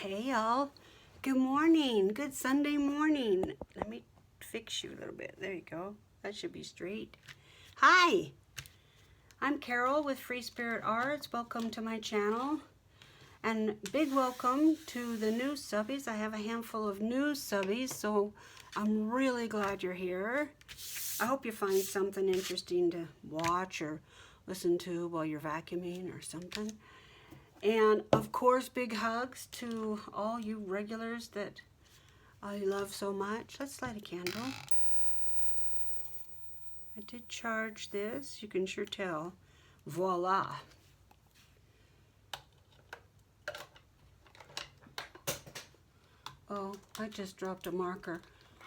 Hey y'all, good morning, good Sunday morning. Let me fix you a little bit. There you go. That should be straight. Hi, I'm Carol with Free Spirit Arts. Welcome to my channel. And big welcome to the new subbies. I have a handful of new subbies, so I'm really glad you're here. I hope you find something interesting to watch or listen to while you're vacuuming or something. And of course, big hugs to all you regulars that I love so much. Let's light a candle. I did charge this, you can sure tell. Voila. Oh, I just dropped a marker,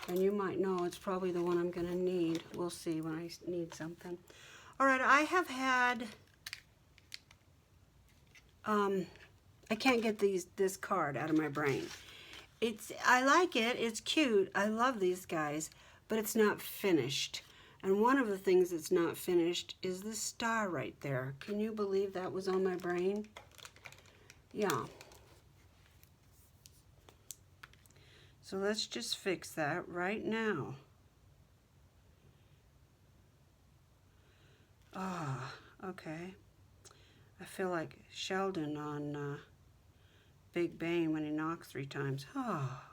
and you might know it's probably the one I'm gonna need. We'll see when I need something. All right, I have had, I can't get this card out of my brain. I like it, it's cute, I love these guys, but it's not finished. And one of the things that's not finished is this star right there. Can you believe that was on my brain? Yeah. So let's just fix that right now. Ah, okay. I feel like Sheldon on Big Bang when he knocks 3 times. Ah.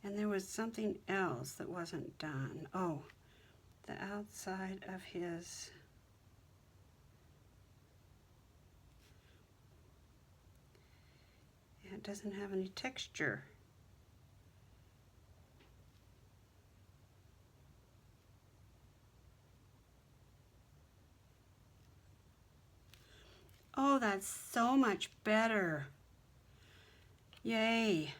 And there was something else that wasn't done. Oh, the outside of his... It doesn't have any texture. Oh, that's so much better. Yay.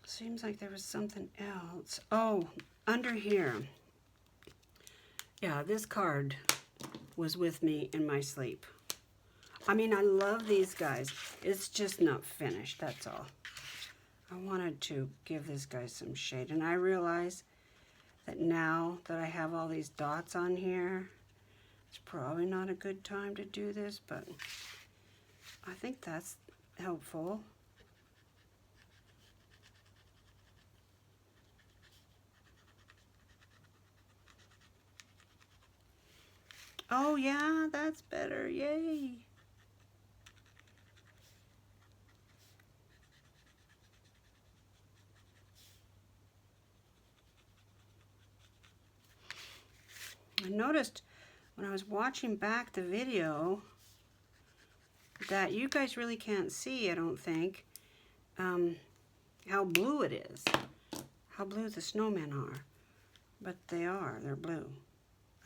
Seems like there was something else. Oh, under here. Yeah, this card was with me in my sleep. I mean, I love these guys. It's just not finished, that's all. I wanted to give this guy some shade, and I realize that now that I have all these dots on here, it's probably not a good time to do this, but I think that's helpful. Oh yeah, that's better, yay. I noticed when I was watching back the video that you guys really can't see, I don't think, how blue it is, how blue the snowmen are, but they're blue.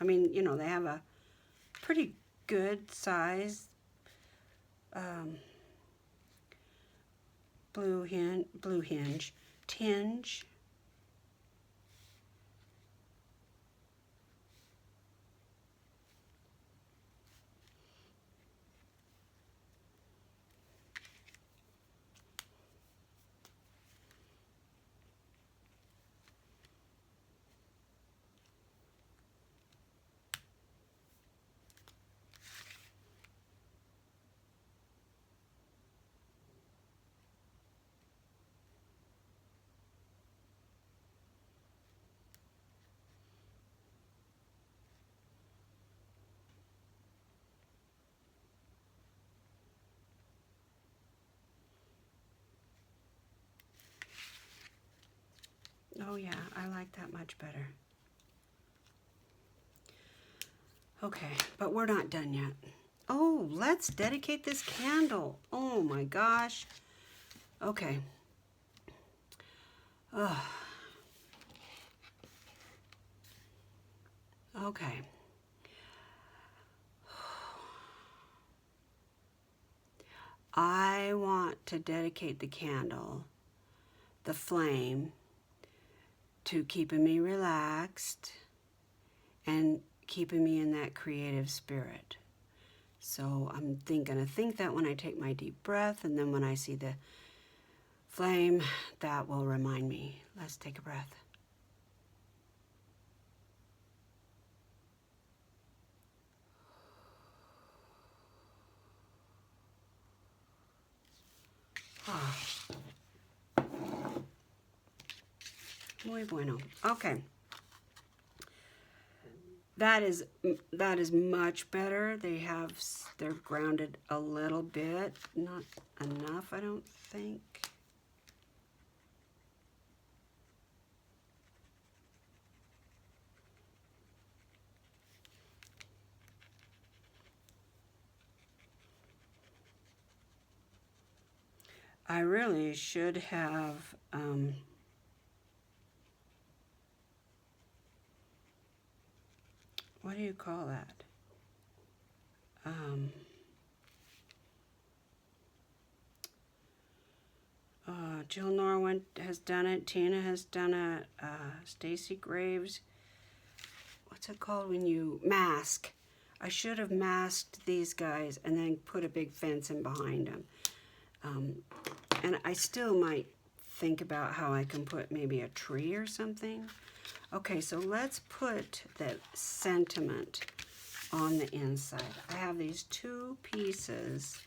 I mean, you know, they have a pretty good size blue hinge tinge. Oh yeah, I like that much better. Okay, but we're not done yet. Oh, let's dedicate this candle. Oh my gosh. Okay. Okay. I want to dedicate the candle, the flame, to keeping me relaxed and keeping me in that creative spirit. So I'm gonna think that when I take my deep breath, and then when I see the flame that will remind me. Let's take a breath. Muy bueno. Okay. That is much better. They're grounded a little bit, not enough, I don't think. I really should have what do you call that? Jill Norwin has done it. Tina has done it. Stacy Graves. What's it called when you mask? I should have masked these guys and then put a big fence in behind them. And I still might think about how I can put maybe a tree or something. Okay, so let's put the sentiment on the inside. I have these two pieces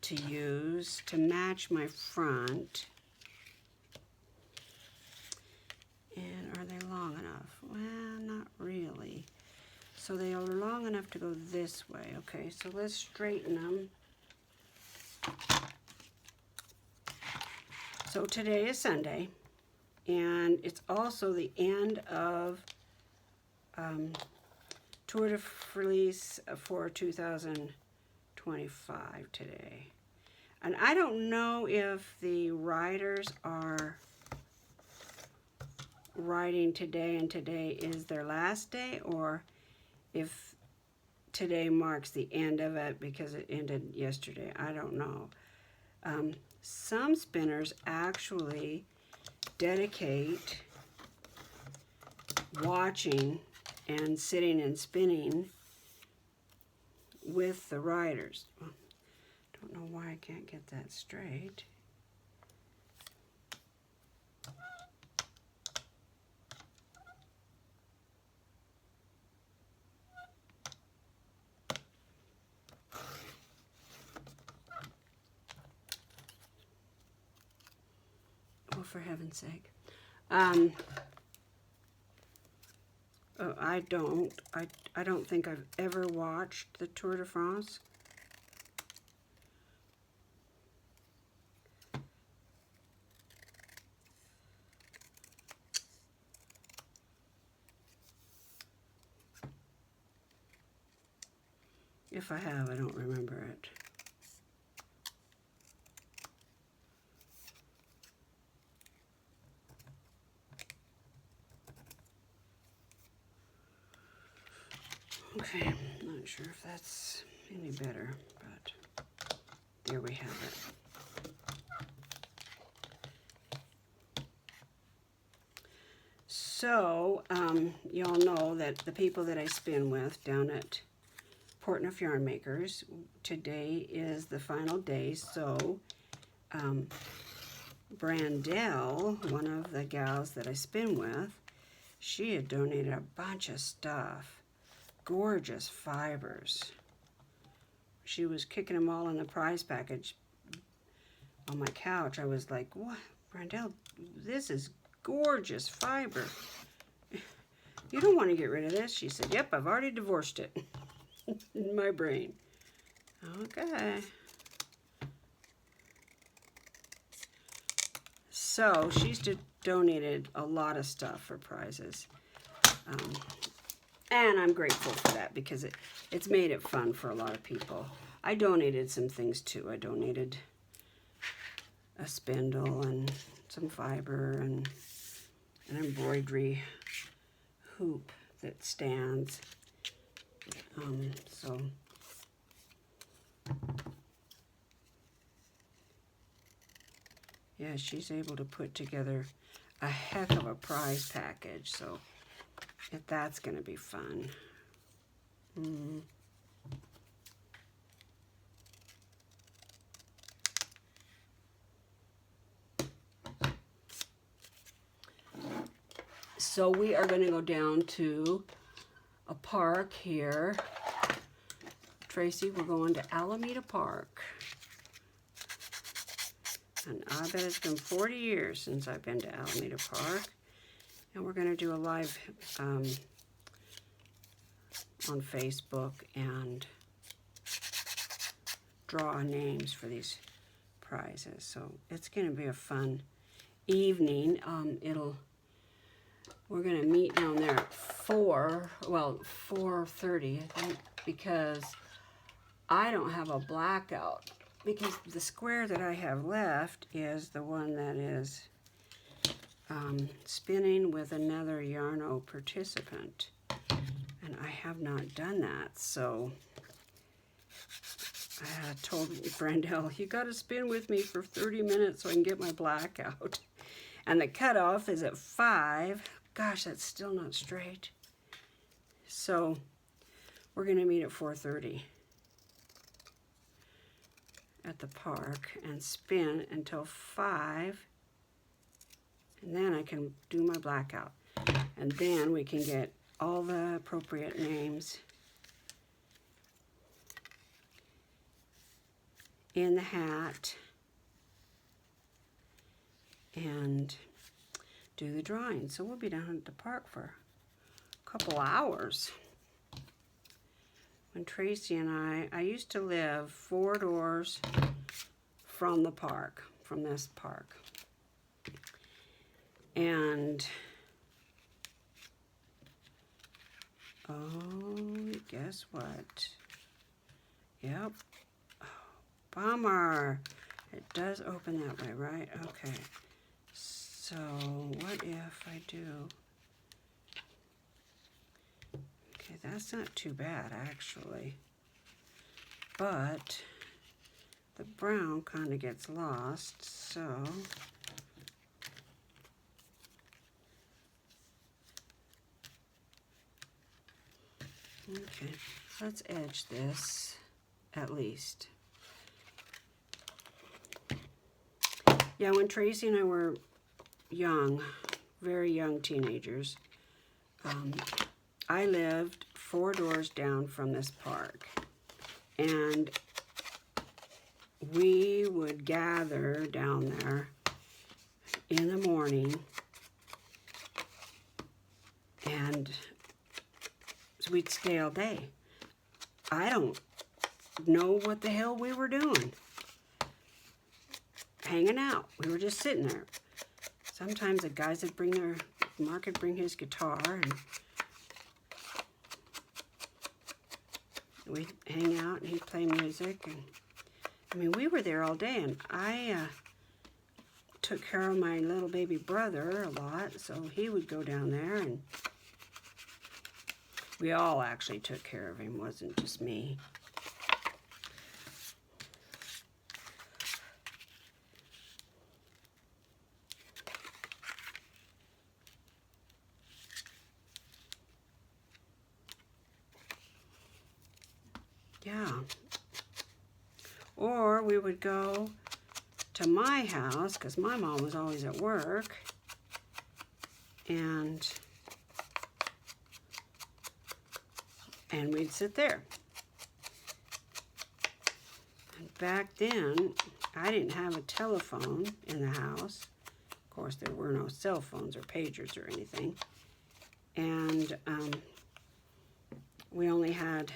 to use to match my front. And are they long enough? Well, not really. So they are long enough to go this way. Okay, so let's straighten them. So today is Sunday, and it's also the end of Tour de Felice for 2025 today. And I don't know if the riders are riding today and today is their last day, or if today marks the end of it because it ended yesterday. I don't know. Some spinners actually dedicate watching and sitting and spinning with the riders. Don't know why I can't get that straight. Oh, for heaven's sake. I don't think I've ever watched the Tour de France. If I have, I don't remember it. Okay, I'm not sure if that's any better, but there we have it. So, y'all know that the people that I spin with down at Portneuf Yarn Makers, today is the final day, so Brandell, one of the gals that I spin with, she had donated a bunch of stuff. Gorgeous fibers. She was kicking them all in the prize package on my couch. I was like, what? Brandell, this is gorgeous fiber. You don't want to get rid of this. She said, yep, I've already divorced it. In my brain. Okay. So she's donated a lot of stuff for prizes. And I'm grateful for that because it's made it fun for a lot of people. I donated some things too. I donated a spindle and some fiber and an embroidery hoop that stands. So yeah, she's able to put together a heck of a prize package. So that's going to be fun. So we are going to go down to a park here. Tracy, we're going to Alameda Park. And I bet it's been 40 years since I've been to Alameda Park. And we're going to do a live on Facebook and draw names for these prizes. So it's going to be a fun evening. We're going to meet down there at 4:30, I think, because I don't have a blackout. Because the square that I have left is the one that is spinning with another Yarno participant. And I have not done that, so I told Brendel, you got to spin with me for 30 minutes so I can get my blackout. And the cutoff is at 5. Gosh, that's still not straight. So we're going to meet at 4:30 at the park and spin until 5. And then I can do my blackout. And then we can get all the appropriate names in the hat and do the drawing. So we'll be down at the park for a couple hours. When Tracy and I used to live 4 doors from the park, from this park. And oh, guess what? Yep. Oh, bummer. It does open that way, right? Okay. So what if I do? Okay, that's not too bad actually. But the brown kind of gets lost, so okay, let's edge this at least. Yeah, when Tracy and I were young, very young teenagers, I lived 4 doors down from this park, and we would gather down there in the morning, and so we'd stay all day. I don't know what the hell we were doing. Hanging out. We were just sitting there. Sometimes the guys would bring Mark would bring his guitar, and we'd hang out, and he'd play music. And I mean, we were there all day, and I took care of my little baby brother a lot, so he would go down there, and we all actually took care of him, wasn't just me. Yeah. Or we would go to my house, because my mom was always at work, and we'd sit there. And back then, I didn't have a telephone in the house. Of course, there were no cell phones or pagers or anything. And we only had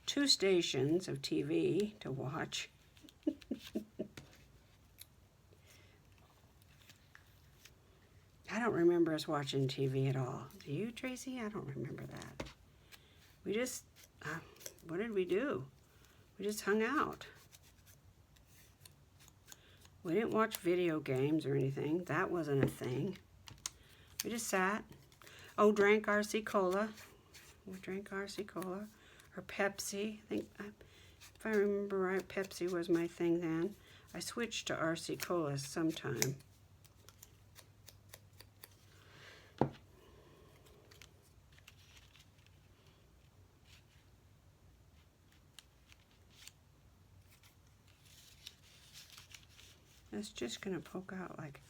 2 stations of TV to watch. I don't remember us watching TV at all. Do you, Tracy? I don't remember that. We just, what did we do? We just hung out. We didn't watch video games or anything. That wasn't a thing. We just sat. Oh, drank RC Cola. We drank RC Cola. Or Pepsi. I think, if I remember right, Pepsi was my thing then. I switched to RC Cola sometime. It's just going to poke out like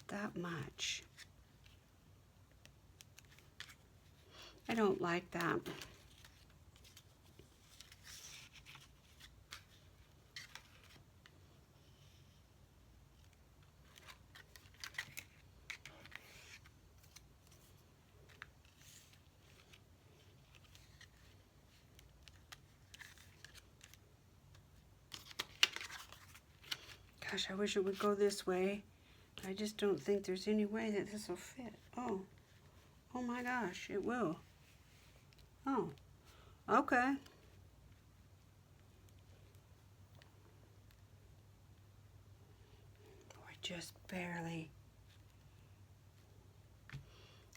that much. I don't like that. Gosh, I wish it would go this way. I just don't think there's any way that this will fit. Oh my gosh, it will. Oh, okay. Or just barely.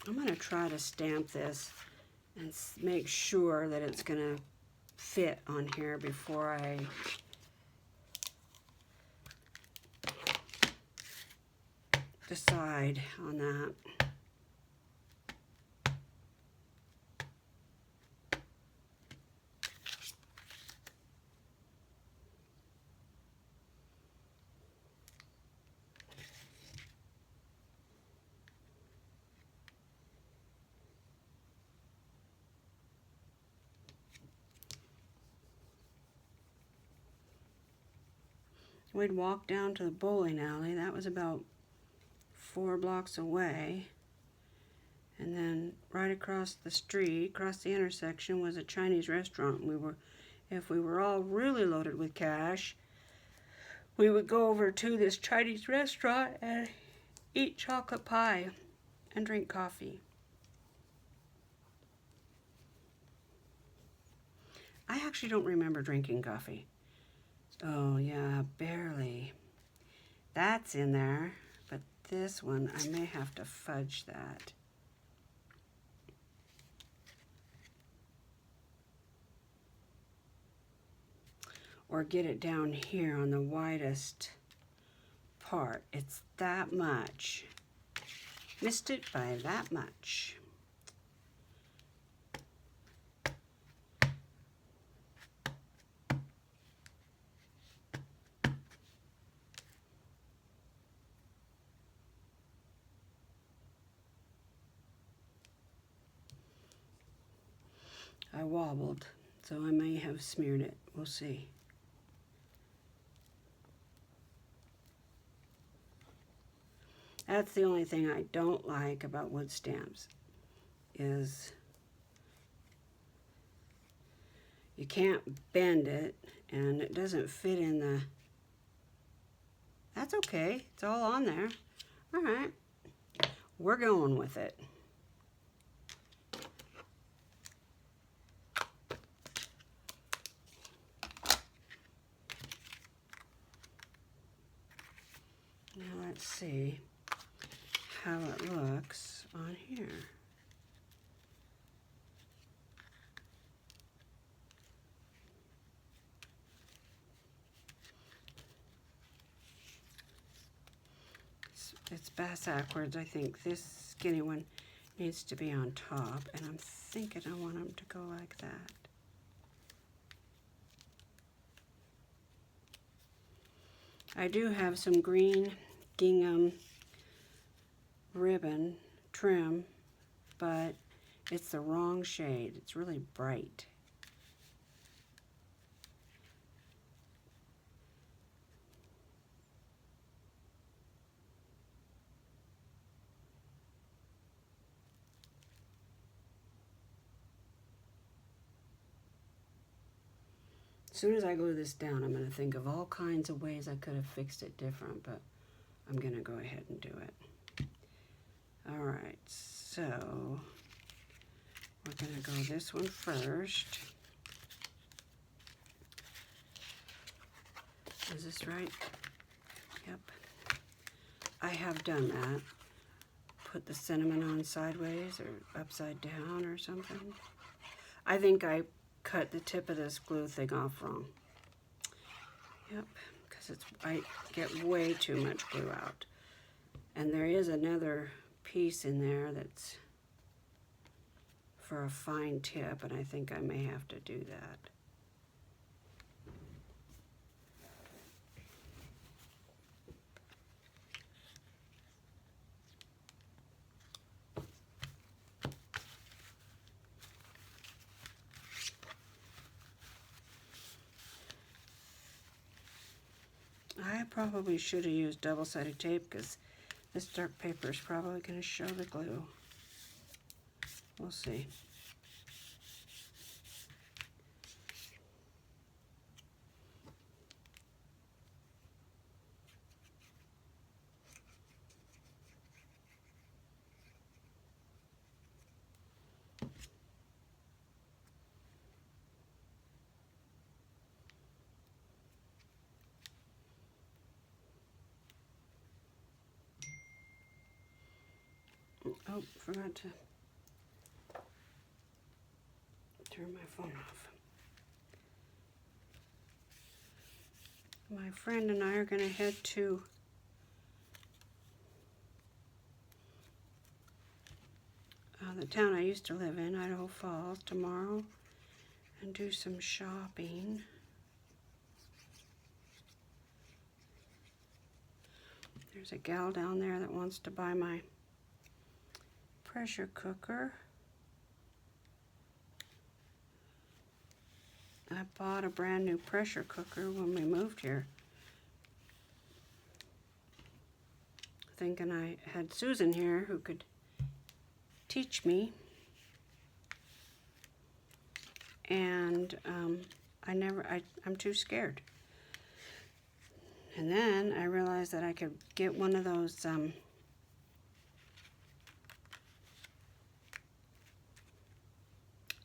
I'm going to try to stamp this and make sure that it's going to fit on here before I decide on that. We'd walk down to the bowling alley. That was about 4 blocks away. And then right across the street, across the intersection, was a Chinese restaurant. If we were all really loaded with cash, we would go over to this Chinese restaurant and eat chocolate pie and drink coffee. I actually don't remember drinking coffee. Oh yeah, barely. That's in there, but this one, I may have to fudge that. Or get it down here on the widest part. It's that much. Missed it by that much. I wobbled, so I may have smeared it. We'll see. That's the only thing I don't like about wood stamps, is you can't bend it and it doesn't fit in the... That's okay, it's all on there. All right, we're going with it. Now let's see how it looks on here. It's bass-ackwards. I think this skinny one needs to be on top, and I'm thinking I want them to go like that. I do have some green gingham ribbon trim, but it's the wrong shade. It's really bright. As soon as I glue this down, I'm going to think of all kinds of ways I could have fixed it different, but I'm going to go ahead and do it. All right, so we're going to go this one first. Is this right? Yep. I have done that. Put the cinnamon on sideways or upside down or something. I think I cut the tip of this glue thing off wrong. Yep, because I get way too much glue out. And there is another piece in there that's for a fine tip, and I think I may have to do that. I probably should have used double-sided tape because this dark paper is probably going to show the glue. We'll see. Oh, forgot to turn my phone off. My friend and I are going to head to the town I used to live in, Idaho Falls, tomorrow and do some shopping. There's a gal down there that wants to buy my pressure cooker. I bought a brand new pressure cooker when we moved here, thinking I had Susan here who could teach me, and I'm too scared. And then I realized that I could get one of those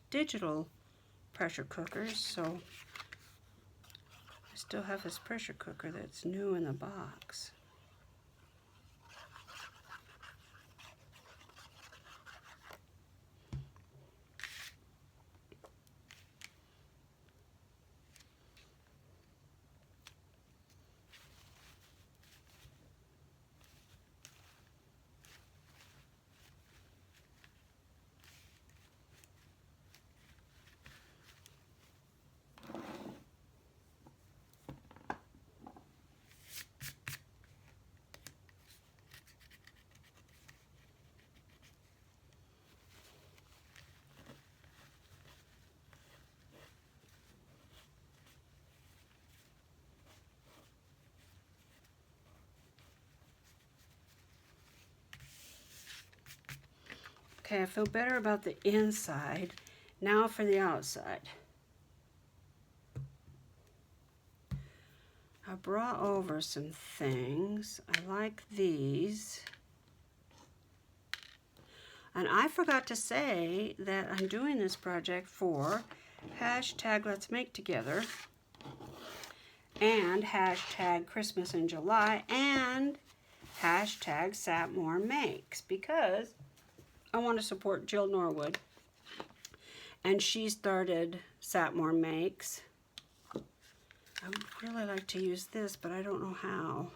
digital pressure cookers, so I still have this pressure cooker that's new in the box. Okay, I feel better about the inside. Now for the outside. I brought over some things. I like these. And I forgot to say that I'm doing this project for hashtag Let's Make Together and hashtag Christmas in July and hashtag Sapmore Makes, because I want to support Jill Norwood, and she started Sapmore Makes. I would really like to use this, but I don't know how.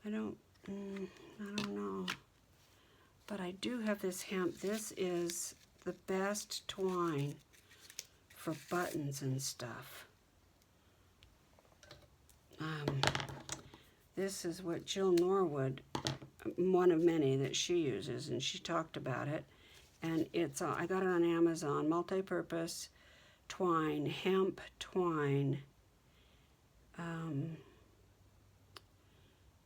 I don't know. But I do have this hemp. This is the best twine for buttons and stuff. This is what Jill Norwood, one of many that she uses, and she talked about it. And it's I got it on Amazon, multi-purpose twine, hemp twine.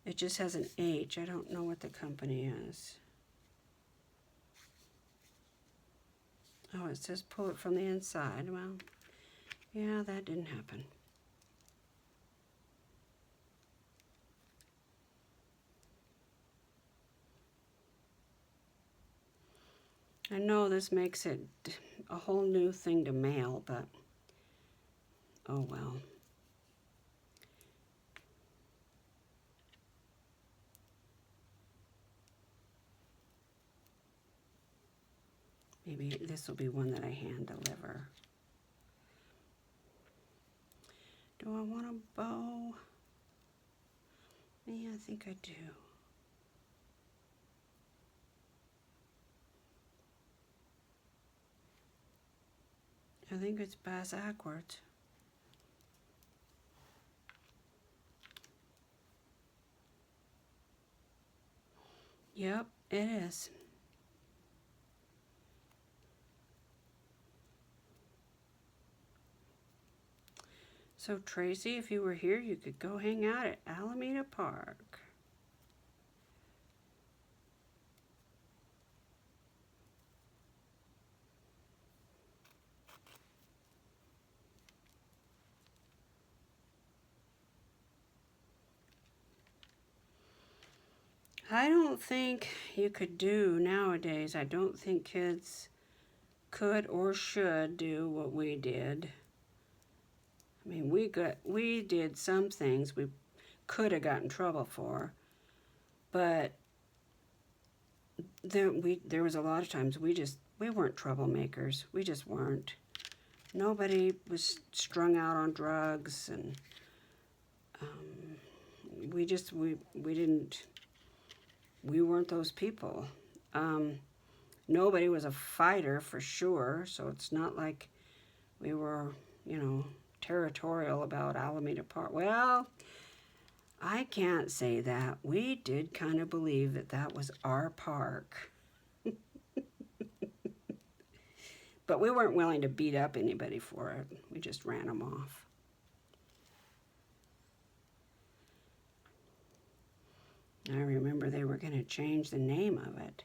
It just has an H. I don't know what the company is. Oh, it says pull it from the inside. Well, yeah, that didn't happen. I know this makes it a whole new thing to mail, but oh well. Maybe this will be one that I hand deliver. Do I want a bow? Yeah, I think I do. I think it's backwards. Yep, it is. So Tracy, if you were here, you could go hang out at Alameda Park. I don't think you could do nowadays. I don't think kids could or should do what we did. I mean, we did some things we could have gotten in trouble for, but there was a lot of times we weren't troublemakers. We just weren't. Nobody was strung out on drugs, and we weren't those people. Nobody was a fighter for sure, so it's not like we were, territorial about Alameda Park. Well, I can't say that. We did kind of believe that that was our park. But we weren't willing to beat up anybody for it. We just ran them off. I remember they were going to change the name of it.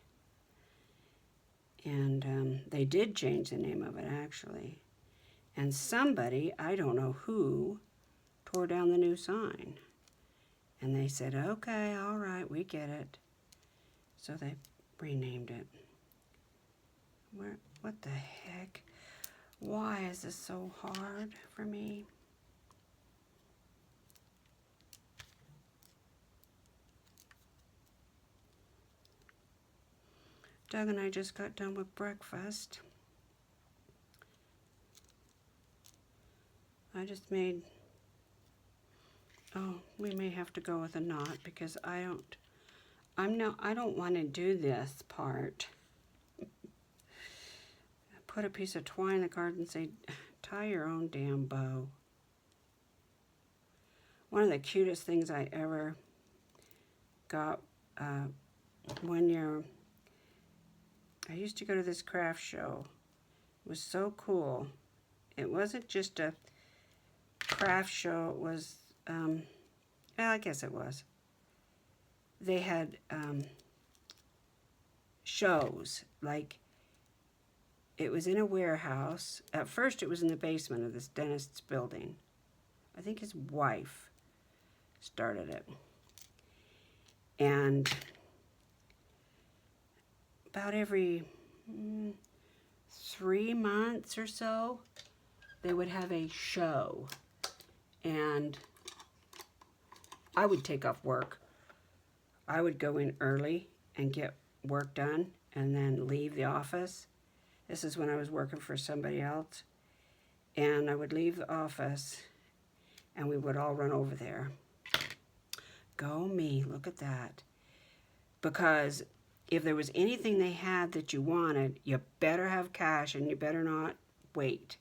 And they did change the name of it, actually. And somebody, I don't know who, tore down the new sign. And they said, okay, all right, we get it. So they renamed it. What the heck? Why is this so hard for me? Doug and I just got done with breakfast. I just made, we may have to go with a knot because I don't want to do this part. Put a piece of twine in the card and say, tie your own damn bow. One of the cutest things I ever got one year, I used to go to this craft show. It was so cool. It wasn't just a craft show, it was, well, I guess it was. They had shows, like, it was in a warehouse. At first it was in the basement of this dentist's building. I think his wife started it. And about every 3 months or so, they would have a show. And I would take off work. I would go in early and get work done and then leave the office. This is when I was working for somebody else. And I would leave the office and we would all run over there. Go me, look at that. Because if there was anything they had that you wanted, you better have cash and you better not wait,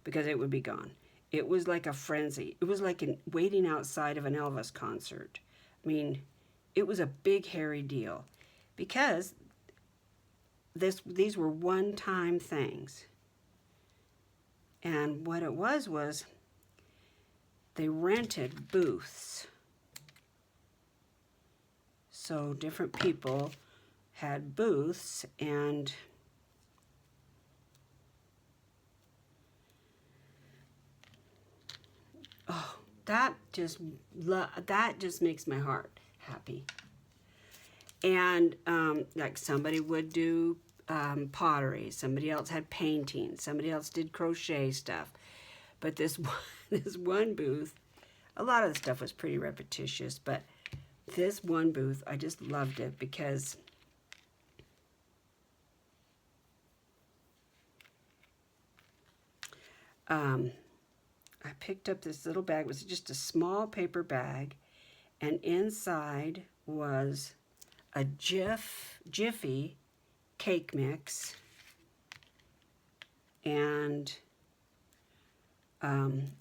because it would be gone. It was like a frenzy. It was like waiting outside of an Elvis concert. I mean, it was a big, hairy deal, because these were one-time things. And what it was they rented booths. So different people had booths, and oh, that just makes my heart happy. And like somebody would do pottery, somebody else had painting, somebody else did crochet stuff. But this one booth, a lot of the stuff was pretty repetitious, but this one booth, I just loved it because I picked up this little bag. It was just a small paper bag, and inside was a Jiffy cake mix and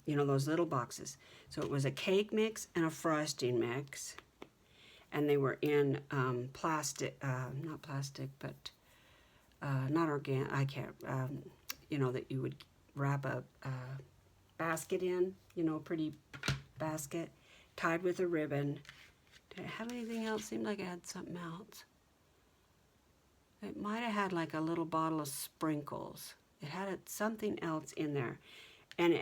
those little boxes. So it was a cake mix and a frosting mix, and they were in plastic, not plastic, but not organic. I can't, that you would wrap a basket in, you know, pretty basket, tied with a ribbon. Did it have anything else? Seemed like it had something else. It might have had like a little bottle of sprinkles. It had something else in there. And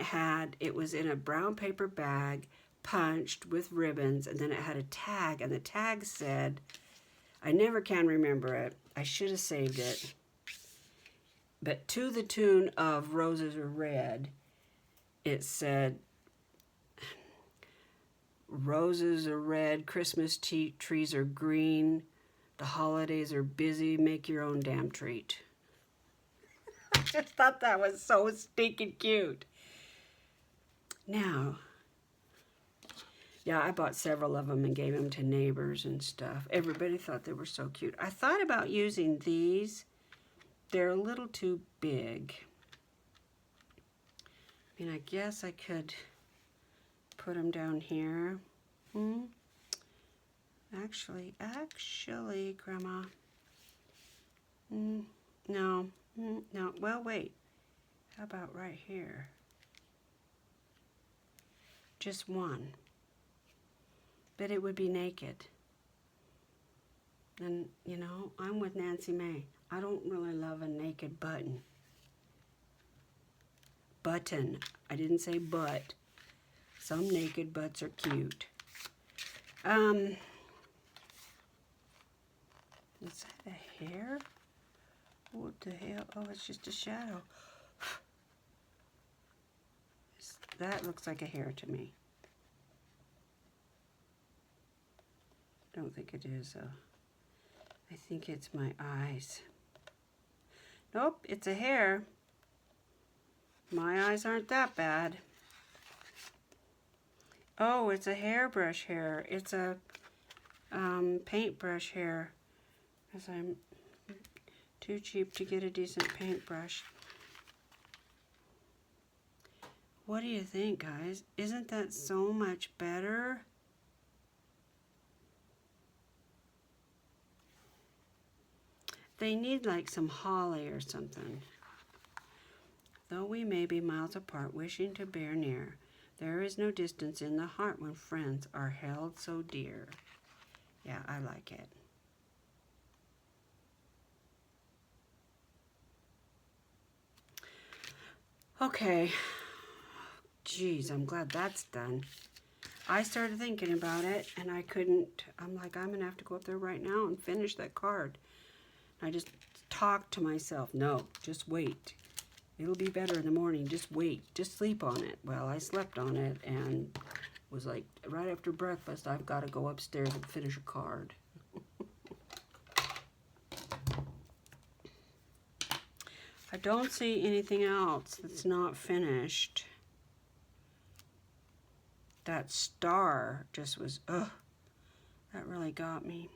it was in a brown paper bag, punched with ribbons, and then it had a tag, and the tag said, I never can remember it. I should have saved it. But to the tune of Roses Are Red, it said, roses are red, Christmas trees are green, the holidays are busy, make your own damn treat. I just thought that was so stinking cute. Now, yeah, I bought several of them and gave them to neighbors and stuff. Everybody thought they were so cute. I thought about using these. They're a little too big. I mean, I guess I could put them down here. Actually, Grandma. No. Well, wait. How about right here? Just one. But it would be naked. And, you know, I'm with Nancy May. I don't really love a naked button. Button. I didn't say butt. Some naked butts are cute. Is that a hair? What the hell? Oh, it's just a shadow. That looks like a hair to me. Don't think it is, though. I think it's my eyes. Nope, it's a hair. My eyes aren't that bad. Oh, it's a hairbrush hair. It's a paintbrush hair. Because I'm too cheap to get a decent paintbrush. What do you think, guys? Isn't that so much better? They need like some holly or something. Though we may be miles apart, wishing to bear near, there is no distance in the heart when friends are held so dear. Yeah, I like it. Okay. Geez, I'm glad that's done. I started thinking about it, and I couldn't. I'm like, I'm going to have to go up there right now and finish that card. I just talked to myself, no, just wait. It'll be better in the morning, just wait, just sleep on it. Well, I slept on it and was like, right after breakfast, I've got to go upstairs and finish a card. I don't see anything else that's not finished. That star just was, ugh, that really got me.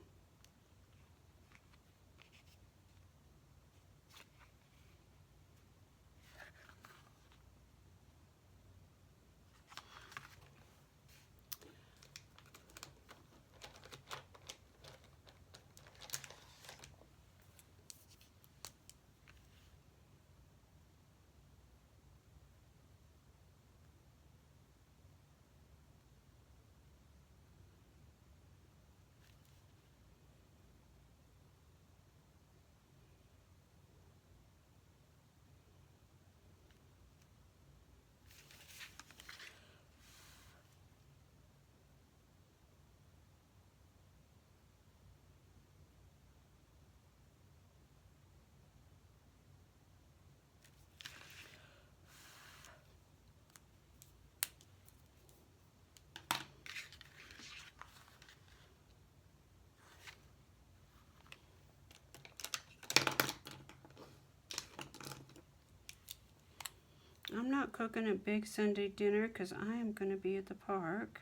I'm not cooking a big Sunday dinner because I am going to be at the park.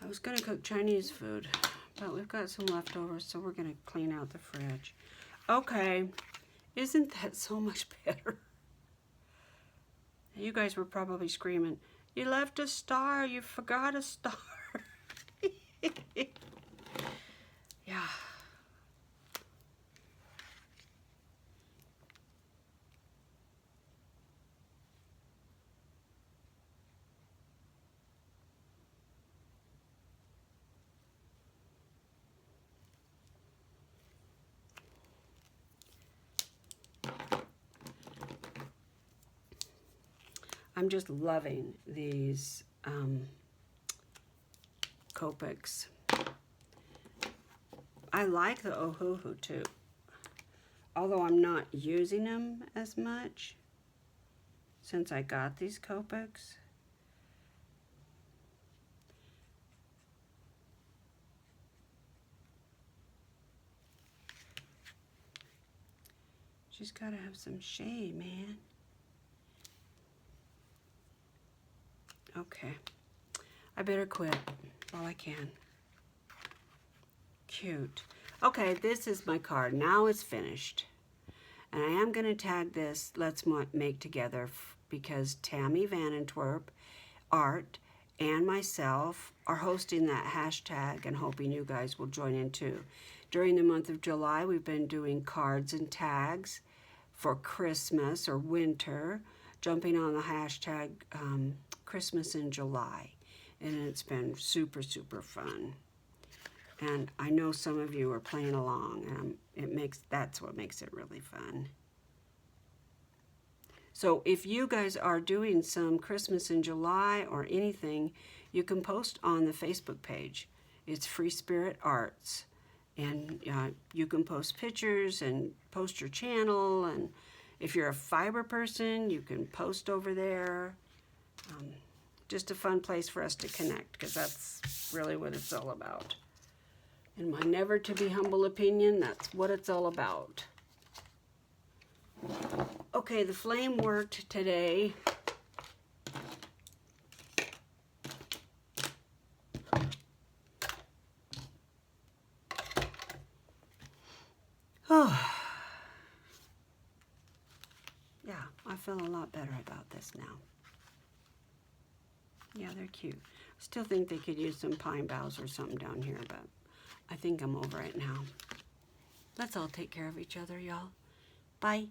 I was going to cook Chinese food, but we've got some leftovers, so we're going to clean out the fridge. Okay, isn't that so much better? You guys were probably screaming, you left a star, you forgot a star. Yeah. I'm just loving these Copics. I like the Ohuhu too, although I'm not using them as much since I got these Copics. She's got to have some shade, man. Okay. I better quit while I can. Cute. Okay, this is my card. Now it's finished. And I am going to tag this Let's Make Together because Tammy Van Antwerp Art and myself are hosting that hashtag and hoping you guys will join in too. During the month of July, we've been doing cards and tags for Christmas or winter, jumping on the hashtag Christmas in July. And it's been super, super fun. And I know some of you are playing along, and that's what makes it really fun. So if you guys are doing some Christmas in July or anything, you can post on the Facebook page. It's Free Spirit Arts. And you can post pictures and post your channel. And if you're a fiber person, you can post over there. Just a fun place for us to connect, because that's really what it's all about. In my never to be humble opinion, that's what it's all about. Okay, the flame worked today. Oh, yeah, I feel a lot better about this now. Yeah, they're cute. Still think they could use some pine boughs or something down here, but I think I'm over it now. Let's all take care of each other, y'all. Bye.